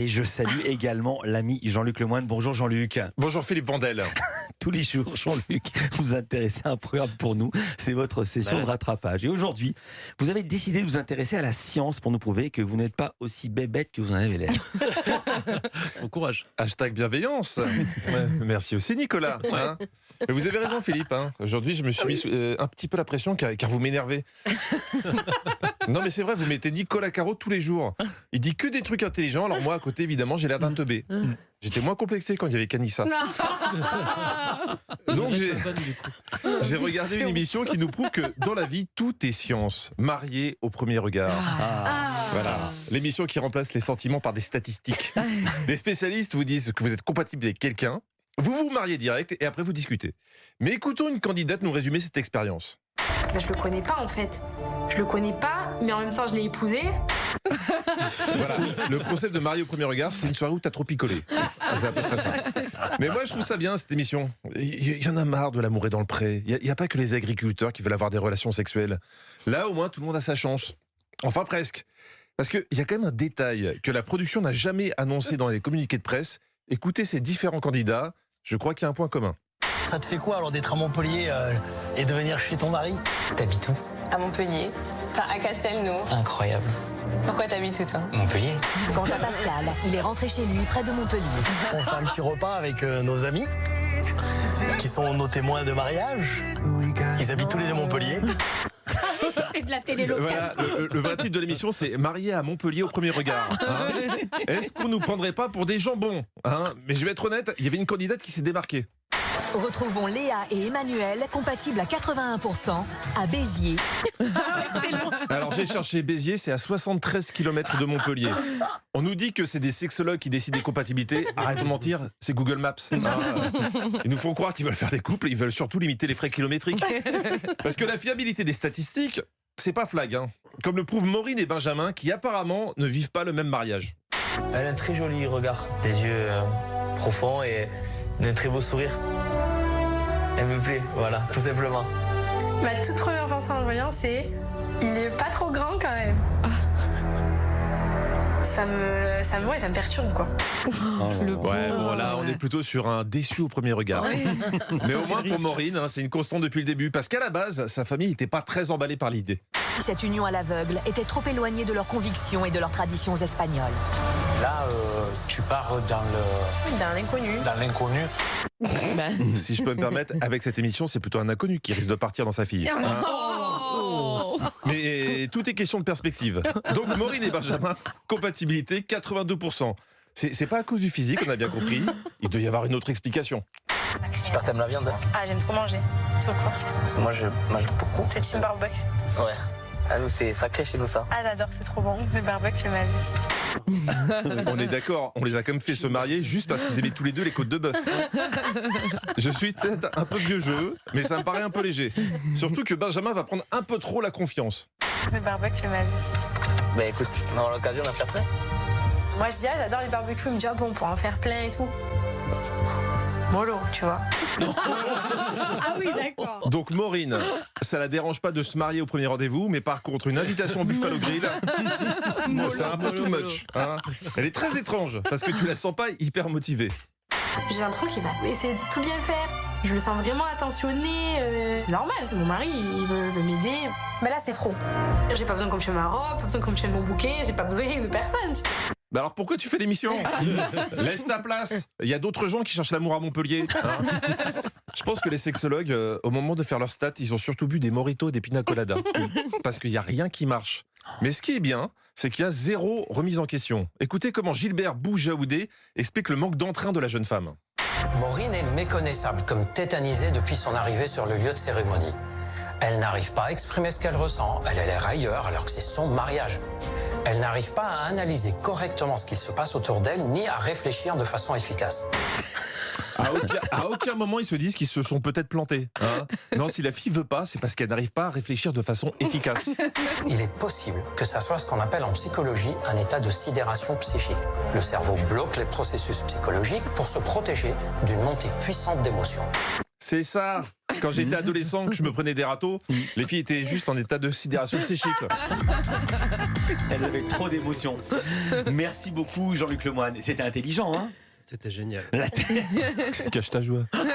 Et je salue également l'ami Jean-Luc Lemoyne. Bonjour Jean-Luc. Bonjour Philippe Vandel. Tous les jours, Jean-Luc, vous intéressez à un programme pour nous. C'est votre session de rattrapage. Et aujourd'hui, vous avez décidé de vous intéresser à la science pour nous prouver que vous n'êtes pas aussi bébête que vous en avez l'air. Bon courage. Hashtag bienveillance. Ouais, merci aussi Nicolas. Hein. Mais vous avez raison Philippe. Hein. Aujourd'hui, je me suis mis un petit peu la pression car vous m'énervez. Non mais c'est vrai, vous mettez Nicolas Caro tous les jours. Il dit que des trucs intelligents. Alors moi à côté, évidemment, j'ai l'air d'un teubé. J'étais moins complexé quand il y avait Canissa. Donc j'ai regardé une émission qui nous prouve que dans la vie, tout est science. Marié au premier regard. Voilà. L'émission qui remplace les sentiments par des statistiques. Des spécialistes vous disent que vous êtes compatible avec quelqu'un. Vous vous mariez direct et après vous discutez. Mais écoutons une candidate nous résumer cette expérience. Je le connais pas en fait. Je le connais pas, mais en même temps je l'ai épousé. Voilà, le concept de marié au premier regard, c'est une soirée où t'as trop picolé. C'est à peu près ça. Mais moi je trouve ça bien cette émission. Il y en a marre de l'amour est dans le pré. Il n'y a pas que les agriculteurs qui veulent avoir des relations sexuelles. Là au moins tout le monde a sa chance. Enfin presque. Parce qu'il y a quand même un détail que la production n'a jamais annoncé dans les communiqués de presse. Écoutez ces différents candidats, je crois qu'il y a un point commun. Ça te fait quoi alors d'être à Montpellier et de venir chez ton mari? T'habites où? À Montpellier. Enfin, à Castelnau. Incroyable. Pourquoi t'habites où toi? Montpellier. Quant à Pascal, il est rentré chez lui près de Montpellier. On fait un petit repas avec nos amis, qui sont nos témoins de mariage. Ils habitent tous les deux Montpellier. C'est de la télé locale. Voilà, le vrai titre de l'émission, c'est Marié à Montpellier au premier regard. Hein. Est-ce qu'on nous prendrait pas pour des jambons, hein? Mais je vais être honnête, il y avait une candidate qui s'est démarquée. Retrouvons Léa et Emmanuel, compatibles à 81%, à Béziers. Alors j'ai cherché Béziers, c'est à 73 km de Montpellier. On nous dit que c'est des sexologues qui décident des compatibilités. Arrête de mentir, c'est Google Maps. Ils nous font croire qu'ils veulent faire des couples et ils veulent surtout limiter les frais kilométriques. Parce que la fiabilité des statistiques, c'est pas flag. Hein. Comme le prouvent Maureen et Benjamin, qui apparemment ne vivent pas le même mariage. Elle a un très joli regard, des yeux profonds et un très beau sourire. Elle me plaît, voilà, tout simplement. Ma toute première pensée en le voyant, c'est il est pas trop grand quand même. Ça me perturbe quoi. Ouais, bon là on est plutôt sur un déçu au premier regard. Mais au moins pour Maureen, hein, c'est une constante depuis le début. Parce qu'à la base, sa famille n'était pas très emballée par l'idée. Cette union à l'aveugle était trop éloignée de leurs convictions et de leurs traditions espagnoles. Là, tu pars Dans l'inconnu. dans l'inconnu. Si je peux me permettre, avec cette émission, c'est plutôt un inconnu qui risque de partir dans sa fille. Hein. Mais tout est question de perspective. Donc Maureen et Benjamin, compatibilité 82%. C'est pas à cause du physique, on a bien compris. Il doit y avoir une autre explication. J'espère que t'aimes la viande. Ah, j'aime trop manger. Sur le cours. Parce que moi, je mange beaucoup. C'est Chim Barbecue. Ouais. Ah, nous, c'est sacré chez nous, ça. Ah, j'adore, c'est trop bon. Le barbecue, c'est ma vie. On est d'accord, on les a quand même fait se marier juste parce qu'ils aimaient tous les deux les côtes de bœuf. Je suis peut-être un peu vieux jeu, mais ça me paraît un peu léger. Surtout que Benjamin va prendre un peu trop la confiance. Le barbecue, c'est ma vie. Bah écoute, on aura l'occasion d'en faire plein. Moi, je dis, ah, j'adore les barbecues. Il me dit, ah bon, on pourra en faire plein et tout. Mollo, tu vois. Ah oui, d'accord. Donc Maureen, ça la dérange pas de se marier au premier rendez-vous, mais par contre une invitation au Buffalo Grill, c'est un peu too much. Hein. Elle est très étrange parce que tu la sens pas hyper motivée. J'ai l'impression qu'il va essayer de tout bien faire. Je le sens vraiment attentionné. C'est normal, c'est mon mari, il veut m'aider. Mais là, c'est trop. J'ai pas besoin qu'on me tienne ma robe, pas besoin qu'on me tienne mon bouquet, j'ai pas besoin de personne. Bah alors pourquoi tu fais l'émission? Laisse ta place. Il y a d'autres gens qui cherchent l'amour à Montpellier. Hein. Je pense que les sexologues, au moment de faire leur stats, ils ont surtout bu des mojitos et des pina coladas. Parce qu'il n'y a rien qui marche. Mais ce qui est bien, c'est qu'il y a zéro remise en question. Écoutez comment Gilbert Boujaoudé explique le manque d'entrain de la jeune femme. Maureen est méconnaissable, comme tétanisée depuis son arrivée sur le lieu de cérémonie. Elle n'arrive pas à exprimer ce qu'elle ressent, elle a l'air ailleurs alors que c'est son mariage. Elle n'arrive pas à analyser correctement ce qu'il se passe autour d'elle, ni à réfléchir de façon efficace. À aucun moment ils se disent qu'ils se sont peut-être plantés. Hein. Non, si la fille veut pas, c'est parce qu'elle n'arrive pas à réfléchir de façon efficace. Il est possible que ça soit ce qu'on appelle en psychologie un état de sidération psychique. Le cerveau bloque les processus psychologiques pour se protéger d'une montée puissante d'émotions. C'est ça. Quand j'étais adolescent, que je me prenais des râteaux, les filles étaient juste en état de sidération psychique. Elles avaient trop d'émotions. Merci beaucoup, Jean-Luc Lemoyne. C'était intelligent, hein? C'était génial. La Cache ta joie.